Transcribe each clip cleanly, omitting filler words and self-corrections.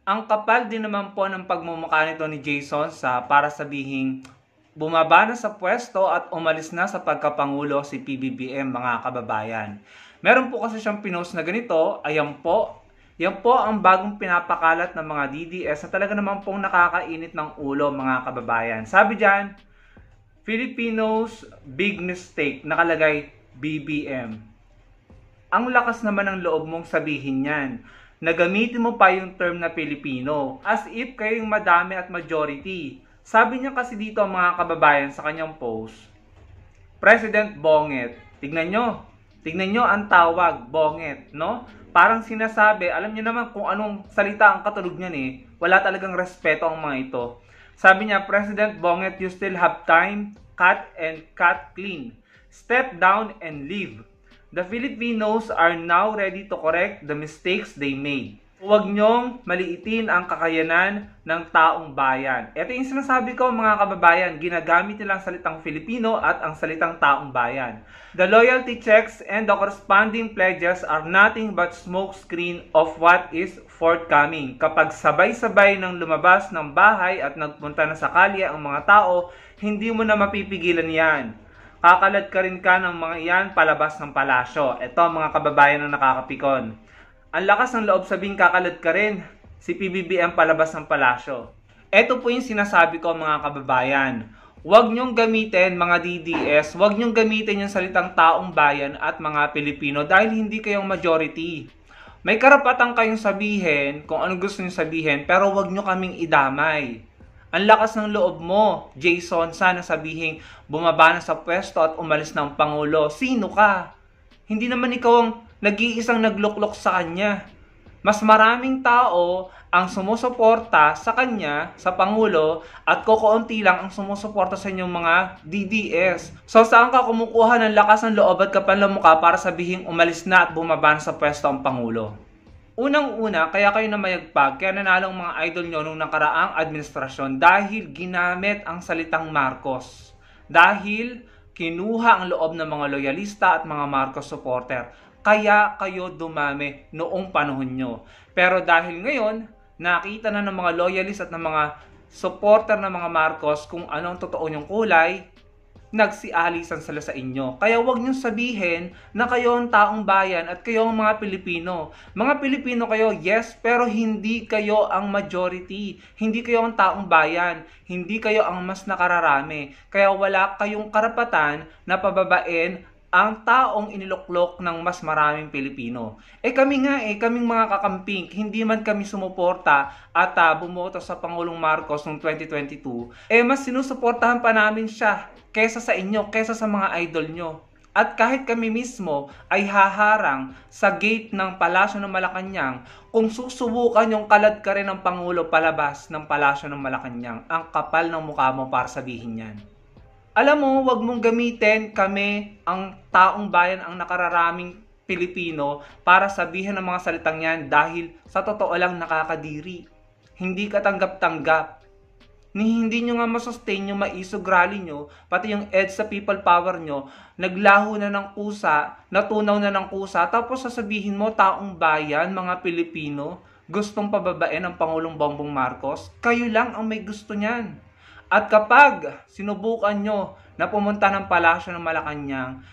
Ang kapal din naman po ng pagmumukha nito ni Jason sa para sabihing bumaba na sa pwesto at umalis na sa pagkapangulo si PBBM, mga kababayan. Meron po kasi siyang pinost na ganito, ayan po. Yan po ang bagong pinapakalat ng mga DDS na talaga naman pong nakakainit ng ulo, mga kababayan. Sabi dyan, Filipinos big mistake, nakalagay BBM. Ang lakas naman ng loob mong sabihin yan. Nagamitin mo pa yung term na Pilipino as if kayong madami at majority. Sabi niya kasi dito, mga kababayan, sa kanyang post, President Bonget. Tignan nyo ang tawag, Bonget, no? Parang sinasabi, alam niyo naman kung anong salita ang katulog niyan eh. Wala talagang respeto ang mga ito. Sabi niya, President Bonget, you still have time, cut and cut clean. Step down and leave. The Filipinos are now ready to correct the mistakes they made. Huwag niyong maliitin ang kakayanan ng taong bayan. Ito yung sinasabi ko, mga kababayan, ginagamit nila ang salitang Filipino at ang salitang taong bayan. The loyalty checks and the corresponding pledges are nothing but smokescreen of what is forthcoming. Kapag sabay-sabay nang lumabas ng bahay at nagpunta na sa kalye ang mga tao, hindi mo na mapipigilan yan. Kakalad ka rin ka ng mga iyan palabas ng palasyo. Ito, mga kababayan, ang nakakapikon. Ang lakas ng loob sabing kakalad ka rin si PBBM palabas ng palasyo. Ito po yung sinasabi ko, mga kababayan. Huwag nyong gamitin, mga DDS, huwag nyong gamitin yung salitang taong bayan at mga Pilipino dahil hindi kayong majority. May karapatan kayong sabihin kung ano gusto nyo sabihin, pero huwag nyo kaming idamay. Ang lakas ng loob mo, Jason, sana sabihin bumaba na sa pwesto at umalis ng Pangulo. Sino ka? Hindi naman ikaw ang nag-iisang nagluklok sa kanya. Mas maraming tao ang sumusuporta sa kanya, sa Pangulo, at kukunti lang ang sumusuporta sa inyong mga DDS. So saan ka kumukuha ng lakas ng loob at kapal ng mukha para sabihin umalis na at bumaba na sa pwesto ang Pangulo? Unang-una, kaya kayo namayagpag, kaya nanalong mga idol nyo nung nakaraang administrasyon dahil ginamit ang salitang Marcos. Dahil kinuha ang loob ng mga loyalista at mga Marcos supporter. Kaya kayo dumami noong panahon nyo. Pero dahil ngayon, nakita na ng mga loyalist at ng mga supporter ng mga Marcos kung anong totoo yung kulay, nagsialisan sila sa inyo. Kaya huwag niyong sabihin na kayo ang taong bayan at kayo ang mga Pilipino. Mga Pilipino kayo, yes, pero hindi kayo ang majority. Hindi kayo ang taong bayan. Hindi kayo ang mas nakararami. Kaya wala kayong karapatan na pababain ang taong iniluklok ng mas maraming Pilipino. Kami nga kaming mga kakamping, hindi man kami sumuporta at bumoto sa Pangulong Marcos noong 2022, mas sinusuportahan pa namin siya kesa sa inyo, kesa sa mga idol nyo. At kahit kami mismo ay haharang sa gate ng Palasyo ng Malacanang kung susubukan yung kalad ka rin ng Pangulo palabas ng Palasyo ng Malacanang, ang kapal ng mukha mo para sabihin yan. Alam mo, wag mong gamitin kami, ang taong bayan, ang nakararaming Pilipino para sabihin ng mga salitang yan dahil sa totoo lang nakakadiri. Hindi ka tanggap-tanggap. Hindi nyo nga masustain yung maisog rally nyo, pati yung edge sa people power nyo, naglaho na ng kusa, natunaw na ng kusa, tapos sasabihin mo, taong bayan, mga Pilipino, gustong pababain ang Pangulong Bongbong Marcos, kayo lang ang may gusto niyan. At kapag sinubukan nyo na pumunta ng Palasyo ng Malacanang,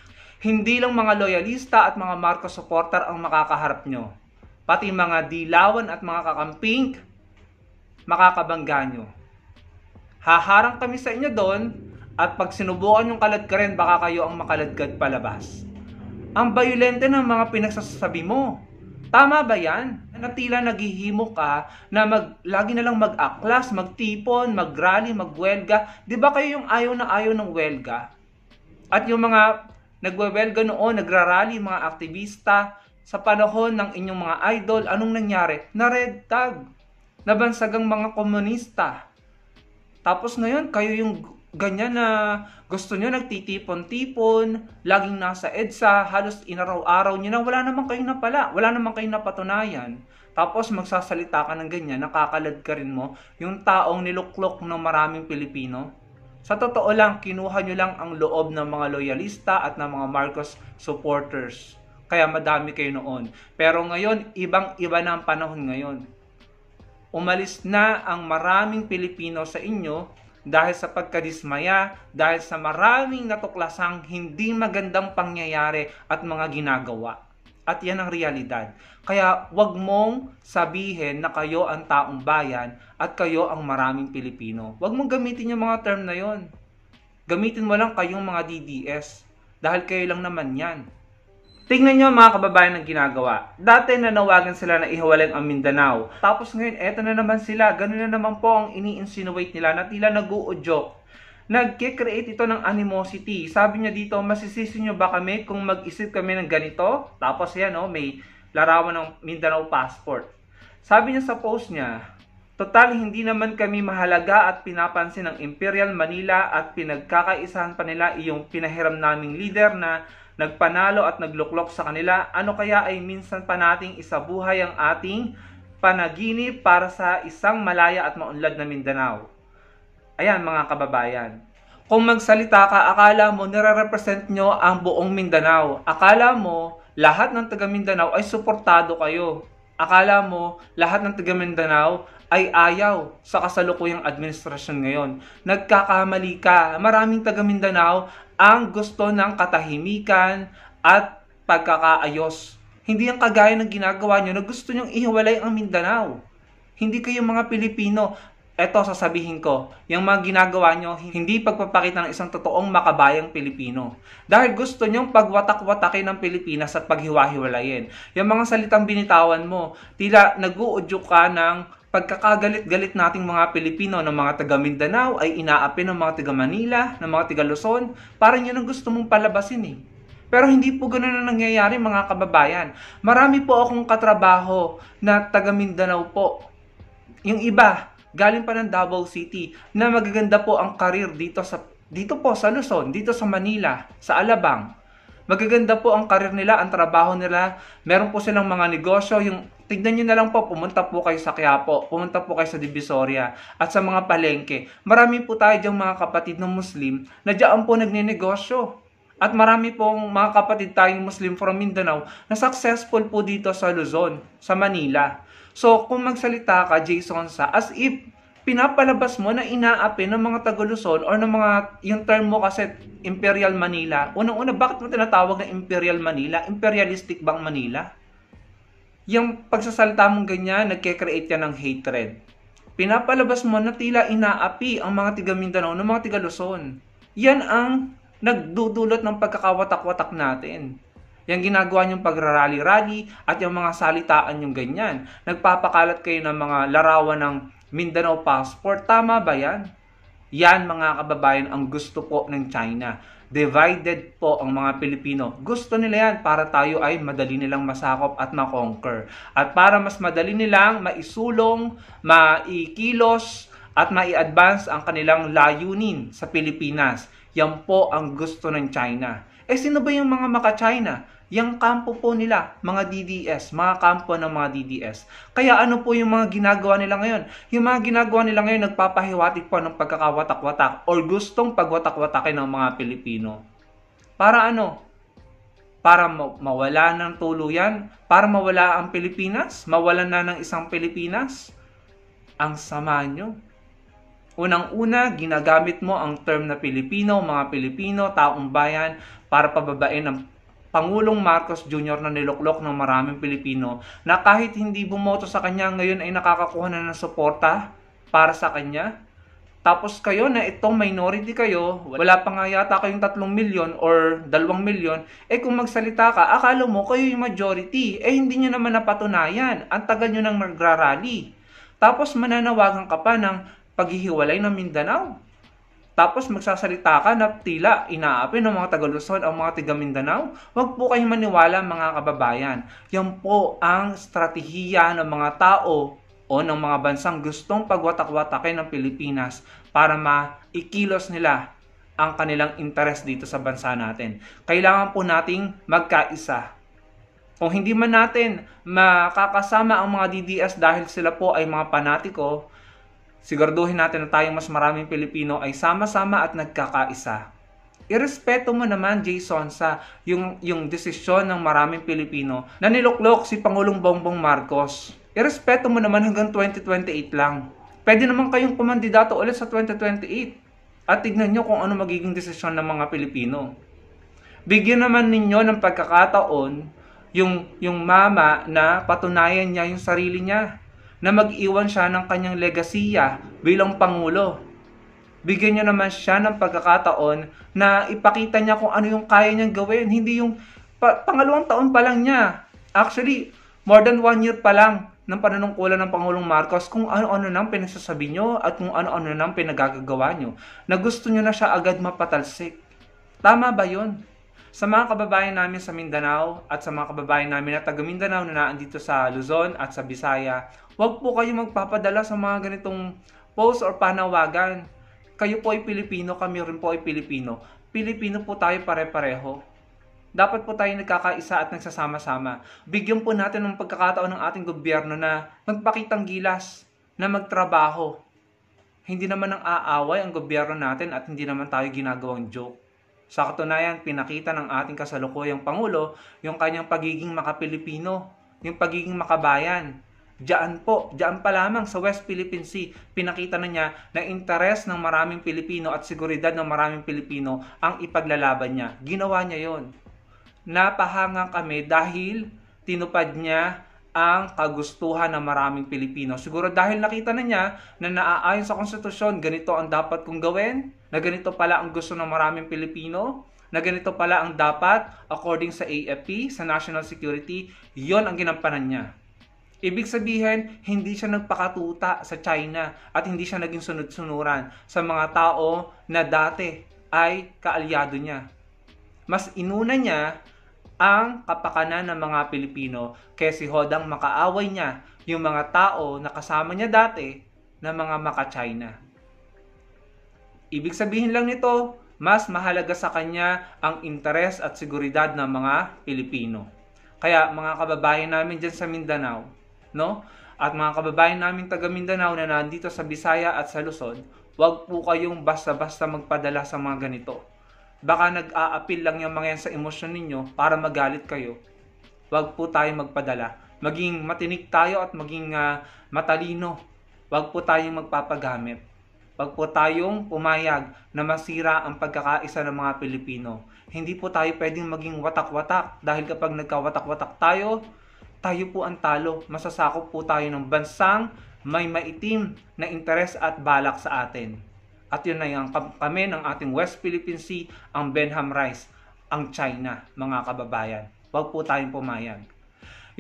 hindi lang mga loyalista at mga Marcos supporter ang makakaharap nyo. Pati mga dilawan at mga kakamping, makakabangga nyo. Haharang kami sa inyo doon at pag sinubukan yung kalad ka rin, baka kayo ang makaladkad palabas. Ang bayolente ng mga pinagsasabi mo. Tama ba yan? Na tila naghihimo ka na lagi na lang mag-aklas, magtipon, mag-rally, mag-welga. Di ba kayo yung ayaw na ayaw ng welga? At yung mga nagwewelga noon, nagrarally, mga aktivista, sa panahon ng inyong mga idol, anong nangyari? Na-red tag. Nabansagang mga komunista. Tapos ngayon, kayo yung ganyan na gusto nyo nagtitipon-tipon, laging nasa EDSA, halos inaraw-araw nyo na wala naman kayong napala, wala naman kayong napatunayan. Tapos magsasalita ka ng ganyan, nakakalad ka rin mo yung taong niluklok ng maraming Pilipino. Sa totoo lang, kinuha nyo lang ang loob ng mga loyalista at ng mga Marcos supporters. Kaya madami kayo noon. Pero ngayon, ibang-iba na ang panahon ngayon. umalis na ang maraming Pilipino sa inyo dahil sa pagkadismaya, dahil sa maraming natuklasang hindi magandang pangyayari at mga ginagawa. At yan ang realidad. Kaya wag mong sabihin na kayo ang taong bayan at kayo ang maraming Pilipino. Wag mong gamitin yung mga term na yon. Gamitin mo lang kayong mga DDS. Dahil kayo lang naman yan. Tingnan nyo mga kababayan ng ginagawa. Dati nanawagan sila na ihiwalay ang Mindanao. Tapos ngayon, eto na naman sila. Ganun na naman po ang ini-insinuate nila na tila nag-uudyok. Nag-create ito ng animosity. Sabi niya dito, masisisi nyo ba kami kung mag-isip kami ng ganito? Tapos yan, may larawan ng Mindanao passport. Sabi niya sa post niya, total hindi naman kami mahalaga at pinapansin ng Imperial Manila at pinagkakaisahan pa nila iyong pinahiram naming leader na nagpanalo at nagluklok sa kanila. Ano kaya ay minsan pa nating isabuhay ang ating panaginip para sa isang malaya at maunlad na Mindanao. Ayan mga kababayan. Kung magsalita ka, akala mo nire-represent nyo ang buong Mindanao. Akala mo lahat ng taga Mindanao ay suportado kayo. Akala mo lahat ng taga Mindanao ay ayaw sa kasalukuyang administrasyon ngayon. Nagkakamali ka. Maraming taga Mindanao ang gusto ng katahimikan at pagkakaayos. Hindi ang kagaya ng ginagawa nyo na gusto nyong ihiwalay ang Mindanao. Hindi kayo mga Pilipino. Eto sasabihin ko, yung mga ginagawa nyo, hindi pagpapakita ng isang totoong makabayang Pilipino. Dahil gusto nyong pagwatak-watakin ng Pilipinas at paghiwa-hiwalayin. Yung mga salitang binitawan mo, tila nag-uudyok ka ng pagkakagalit-galit nating mga Pilipino ng mga taga Mindanao ay inaapi ng mga taga Manila, ng mga taga Luzon. Parang yun ang gusto mong palabasin eh. Pero hindi po ganoon ang nangyayari mga kababayan. Marami po akong katrabaho na taga Mindanao po. Yung iba, galing pa ng Davao City na magaganda po ang karir dito po sa Luzon, dito sa Manila, sa Alabang. Magaganda po ang karir nila, ang trabaho nila. Meron po silang mga negosyo. Tignan nyo na lang po, pumunta po kayo sa Quiapo, pumunta po kayo sa Divisoria at sa mga palengke. Marami po tayo diyang mga kapatid ng Muslim na diyan po nagnenegosyo. At marami pong mga kapatid tayong Muslim from Mindanao na successful po dito sa Luzon, sa Manila. So, kung magsalita ka, Jason, as if pinapalabas mo na inaapi ng mga taga-Luzon or ng mga, yung term mo kasi Imperial Manila. Unang-una, bakit mo tinatawag na Imperial Manila? Imperialistic bang Manila? Yung pagsasalita mong ganyan, nagke-create yan ng hatred. Pinapalabas mo na tila inaapi ang mga tiga Mindanao ng mga tiga Luzon. Yan ang nagdudulot ng pagkakawatak-watak natin. Yung ginagawa niyong pagrarally-rally at yung mga salitaan yung ganyan. Nagpapakalat kayo ng mga larawan ng Mindanao passport. Tama ba yan? Yan mga kababayan ang gusto po ng China. Divided po ang mga Pilipino. Gusto nila yan para tayo ay madali nilang masakop at makonquer. At para mas madali nilang maisulong, maikilos at mai-advance ang kanilang layunin sa Pilipinas. Yan po ang gusto ng China. Sino ba yung mga maka-China? Yung kampo po nila, mga DDS, mga kampo ng mga DDS. Kaya ano po yung mga ginagawa nila ngayon? Yung mga ginagawa nila ngayon, nagpapahiwatig po ng pagkakawatak-watak or gustong pagwatak-watakin ng mga Pilipino. Para ano? Para mawala ng tuluyan? Para mawala ang Pilipinas? Mawala na ng isang Pilipinas? Ang sama nyo. Unang-una, ginagamit mo ang term na Pilipino, mga Pilipino, taong bayan, para pababain ng Pangulong Marcos Jr. na niluklok ng maraming Pilipino na kahit hindi bumoto sa kanya ngayon ay nakakakuha na ng suporta para sa kanya. Tapos kayo na itong minority kayo, wala pa nga yata kayong 3 milyon or 2 milyon, kung magsalita ka, akala mo kayo yung majority. Hindi nyo naman napatunayan. Ang tagal nyo nang nagrarally. Tapos mananawagan ka pa ng paghihiwalay ng Mindanao. Tapos magsasalita ka na tila inaapi ng mga taga-Luzon ang mga taga Mindanao. Huwag po kayong maniwala mga kababayan. Yan po ang estratehiya ng mga tao o ng mga bansang gustong pagwatak-watakin ng Pilipinas para maikilos nila ang kanilang interes dito sa bansa natin. Kailangan po nating magkaisa. Kung hindi man natin makakasama ang mga DDS dahil sila po ay mga panatiko, siguraduhin natin na tayong mas maraming Pilipino ay sama-sama at nagkakaisa. Irespeto mo naman, Jason, sa yung desisyon ng maraming Pilipino na niluklok si Pangulong Bongbong Marcos. irespeto mo naman hanggang 2028 lang. Pwede naman kayong kumandidato ulit sa 2028 at tignan nyo kung ano magiging desisyon ng mga Pilipino. Bigyan naman ninyo ng pagkakataon yung mama na patunayan niya yung sarili niya, na mag-iwan siya ng kanyang legasiya bilang Pangulo. Bigyan niyo naman siya ng pagkakataon na ipakita niya kung ano yung kaya niyang gawin. Hindi yung pangalawang taon pa lang niya. Actually, more than 1 year pa lang ng panunungkulan ng Pangulong Marcos kung ano-ano nang pinagsasabi nyo at kung ano-ano nang pinagagagawa nyo, na gusto nyo na siya agad mapatalsik. Tama ba yun? Sa mga kababayan namin sa Mindanao at sa mga kababayan namin na taga Mindanao na naandito sa Luzon at sa Visaya, huwag po kayo magpapadala sa mga ganitong post or panawagan. Kayo po ay Pilipino, kami rin po ay Pilipino. Pilipino po tayo pare-pareho. Dapat po tayo nagkakaisa at nagsasama-sama. Bigyan po natin ng pagkakataon ng ating gobyerno na magpakitang gilas, na magtrabaho. Hindi naman ang aaway ang gobyerno natin at hindi naman tayo ginagawang joke. Sa katunayan, pinakita ng ating kasalukuyang Pangulo yung kanyang pagiging makapilipino, yung pagiging makabayan. Diyan pa lamang sa West Philippine Sea, pinakita na niya na interes ng maraming Pilipino at seguridad ng maraming Pilipino ang ipaglalaban niya. Ginawa niya yon. Napahangang kami dahil tinupad niya ang kagustuhan ng maraming Pilipino. Siguro dahil nakita na niya na naaayon sa konstitusyon, ganito ang dapat kong gawin, na ganito pala ang gusto ng maraming Pilipino, na ganito pala ang dapat according sa AFP, sa National Security, yon ang ginampanan niya. Ibig sabihin, hindi siya nagpakatuta sa China at hindi siya naging sunod-sunuran sa mga tao na dati ay kaalyado niya. Mas inuna niya ang kapakanan ng mga Pilipino kaysa hodang makaaway niya yung mga tao na kasama niya dati na mga maka-China. Ibig sabihin lang nito, mas mahalaga sa kanya ang interes at seguridad ng mga Pilipino. Kaya mga kababayan namin dyan sa Mindanao, no? At mga kababayan namin taga Mindanao na nandito sa Visaya at sa Luzon, huwag po kayong basta-basta magpadala sa mga ganito. Baka nag-a-appeal lang yung mga yan sa emosyon ninyo para magalit kayo. Huwag po tayong magpadala. Maging matinik tayo at maging matalino. Huwag po tayong magpapagamit. Huwag po tayong pumayag na masira ang pagkakaisa ng mga Pilipino. Hindi po tayo pwedeng maging watak-watak dahil kapag nagkawatak-watak tayo, tayo po ang talo. Masasakop po tayo ng bansang may maitim na interes at balak sa atin. At yun na yung kami ng ating West Philippine Sea, ang Benham Rice, ang China, mga kababayan. Huwag po tayong pumayag.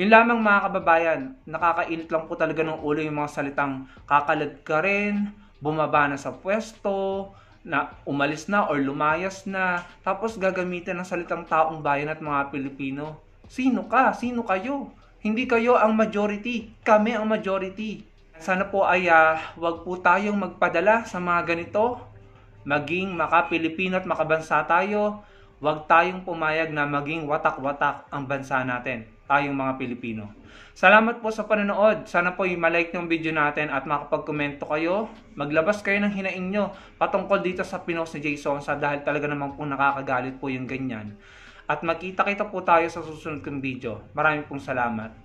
Yun lamang mga kababayan, nakakainit lang po talaga ng ulo yung mga salitang kakalad ka rin, bumaba na sa pwesto, na umalis na or lumayas na, tapos gagamitin ng salitang taong bayan at mga Pilipino. Sino ka? Sino kayo? Hindi kayo ang majority, kami ang majority. Sana po ay wag po tayong magpadala sa mga ganito. Maging maka-Pilipino at makabansa tayo. Wag tayong pumayag na maging watak-watak ang bansa natin, tayong mga Pilipino. Salamat po sa panonood. Sana po i-like ng video natin at makapag-komento kayo. Maglabas kayo ng hinaing nyo patungkol dito sa pinost ni Jason dahil talaga naman po nakakagalit po yung ganyan. At magkita-kita po tayo sa susunod kong video. Maraming pong salamat.